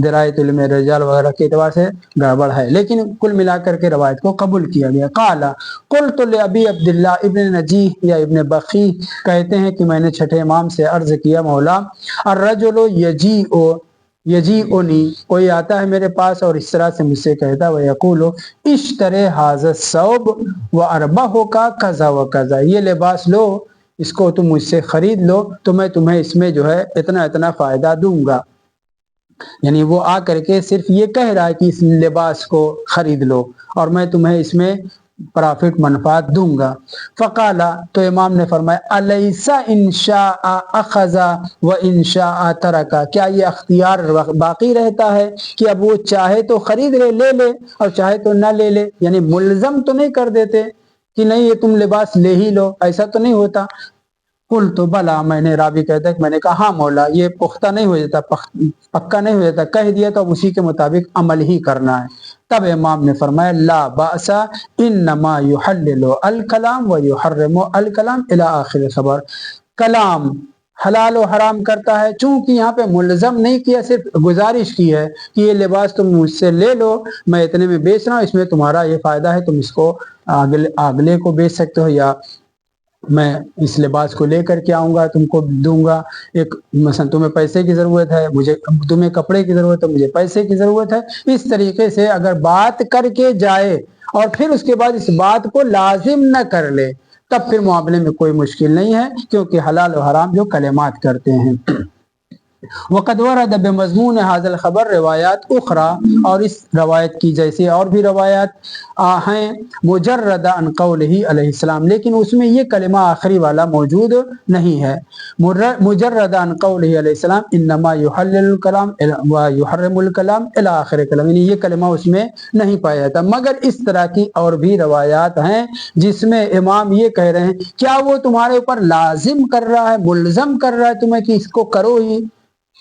درایت علم رجال وغیرہ کے اعتبار سے گڑبڑ ہے، لیکن کل ملا کر کے روایت کو قبول کیا گیا. قال قلت لابی عبداللہ، ابن نجیح یا ابن بخی کہتے ہیں کہ میں نے چھٹے امام سے عرض کیا، مولا الرجل یجیئنی، کوئی آتا ہے میرے پاس اور اس طرح سے مجھ سے کہتا ہے، ویقول اشتری ھذا الثوب واربحک کذا وکذا، یہ لباس لو، اس کو تم مجھ سے خرید لو تو میں تمہیں اس میں جو ہے اتنا اتنا فائدہ دوں گا. یعنی وہ آ کر کے صرف یہ کہہ رہا ہے کہ اس لباس کو خرید لو اور میں تمہیں اس میں پرافٹ منفعت دوں گا. فقالا، تو امام نے فرمایا، الیس ان شاء اخذ و ان شاء ترک، کیا یہ اختیار باقی رہتا ہے کہ اب وہ چاہے تو خرید لے لے اور چاہے تو نہ لے لے؟ یعنی ملزم تو نہیں کر دیتے کہ نہیں یہ تم لباس لے ہی لو، ایسا تو نہیں ہوتا. قلت بلا، میں نے، راوی کہتا ہے کہ میں نے کہا ہاں مولا، یہ پختہ نہیں ہو جاتا، پکا نہیں ہو جاتا، کہہ دیا تو اب اسی کے مطابق عمل ہی کرنا ہے. تب امام نے فرمایا لا باس انما یحلل الکلام ویحرم الکلام الی آخر خبر، کلام حلال و حرام کرتا ہے، چونکہ یہاں پہ ملزم نہیں کیا، صرف گزارش کی ہے کہ یہ لباس تم مجھ سے لے لو، میں اتنے میں بیچ رہا ہوں، اس میں تمہارا یہ فائدہ ہے، تم اس کو اگلے کو بیچ سکتے ہو، یا میں اس لباس کو لے کر کے آؤں گا، تم کو دوں گا. ایک مثلا تمہیں پیسے کی ضرورت ہے، تمہیں کپڑے کی ضرورت ہے، مجھے پیسے کی ضرورت ہے. اس طریقے سے اگر بات کر کے جائے اور پھر اس کے بعد اس بات کو لازم نہ کر لے، تب پھر معاملے میں کوئی مشکل نہیں ہے، کیونکہ حلال و حرام جو کلمات کرتے ہیں. وقد ورد بمضمون هذا الخبر روایات اخرى، اور اس روایت کی جیسے اور بھی روایات ہیں، مجرد عن قوله علیہ السلام، لیکن اس میں یہ کلمہ آخری والا موجود نہیں ہے. مجرد عن قوله علیہ السلام انما يحلل الكلام ويحرم الكلام الى آخر کلام، یعنی یہ کلمہ اس میں نہیں پایا جاتا. مگر اس طرح کی اور بھی روایات ہیں جس میں امام یہ کہہ رہے ہیں کیا وہ تمہارے اوپر لازم کر رہا ہے، ملزم کر رہا ہے تمہیں کہ اس کو کرو ہی؟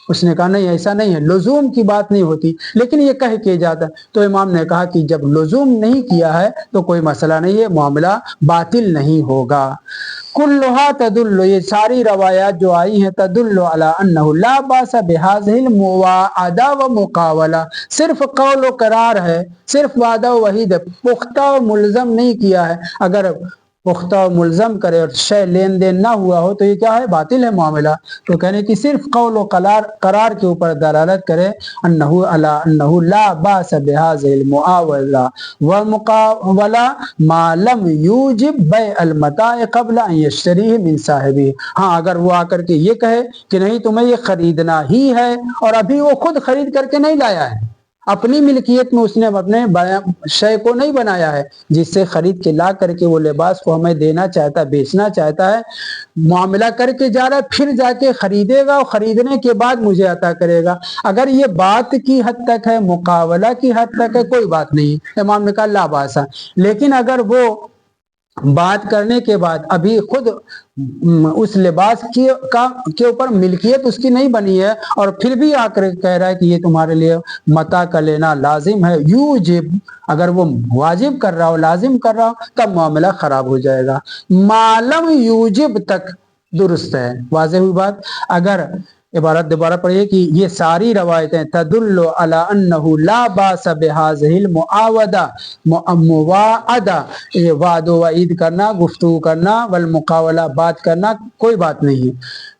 اس نے کہا نہیں، ایسا نہیں ہے، لزوم کی بات نہیں ہوتی، لیکن یہ کہہ کے جاتا. تو امام نے کہا کہ جب لزوم نہیں کیا ہے تو کوئی مسئلہ نہیں ہے، معاملہ باطل نہیں ہوگا. کلھا تدل، یہ ساری روایات جو آئی ہیں، تدل علی انہ لا باس بہذہ المواعدہ ومقاولہ، صرف قول و قرار ہے، صرف وعدہ و وعید ہے، پختہ و ملزم نہیں کیا ہے. اگر پختہ و ملزم کرے اور شے لین دین نہ ہوا ہو تو یہ کیا ہے؟ باطل ہے معاملہ. تو کہنے کہ صرف قول و قرار کے اوپر دلالت کرے، انہ لا باس بہذہ المعاوضہ والمقاولہ ما لم یوجب بیع المتاع قبل ان یشتریہ من صاحبہ. ہاں اگر وہ آ کر کے یہ کہے کہ نہیں تمہیں یہ خریدنا ہی ہے اور ابھی وہ خود خرید کر کے نہیں لایا ہے، اپنی ملکیت میں اس نے اپنے شے کو نہیں بنایا ہے جس سے خرید کے لا کر کے وہ لباس کو ہمیں دینا چاہتا ہے، بیچنا چاہتا ہے، معاملہ کر کے جا رہا ہے، پھر جا کے خریدے گا اور خریدنے کے بعد مجھے عطا کرے گا۔ اگر یہ بات کی حد تک ہے، مقابلہ کی حد تک ہے، کوئی بات نہیں، امام نے کہا لا باسا۔ لیکن اگر وہ بات کرنے کے بعد ابھی خود اس لباس کے اوپر ملکیت اس کی نہیں بنی ہے اور پھر بھی آ کر کہہ رہا ہے کہ یہ تمہارے لیے متاع کا لینا لازم ہے، یوجب، اگر وہ واجب کر رہا ہو، لازم کر رہا ہو، تب معاملہ خراب ہو جائے گا۔ معلوم یوجب تک درست ہے، واضح ہوئی بات۔ اگر عبارت دوبارہ پڑھیے کہ یہ ساری روایتیں تدل علی انہ لا باس بہذہ المعاودہ، مواعدہ، وعد و وعید کرنا، گفتگو کرنا، والمقاولہ، بات کرنا، کوئی بات نہیں ہے۔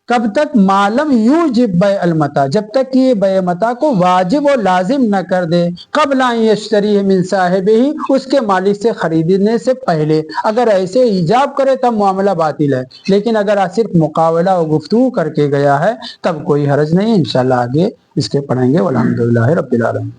کب تک؟ معلوم یوجب بیع المتاع، جب تک کہ یہ بیع متاع کو واجب و لازم نہ کر دے، قبل ان یشتریہ من صاحبہ، اس کے مالک سے خریدنے سے پہلے۔ اگر ایسے ایجاب کرے تب معاملہ باطل ہے، لیکن اگر صرف مقاولہ و گفتگو کر کے گیا ہے تب کوئی حرج نہیں۔ انشاءاللہ آگے اس کے پڑھیں گے۔ والحمدللہ رب العالمین۔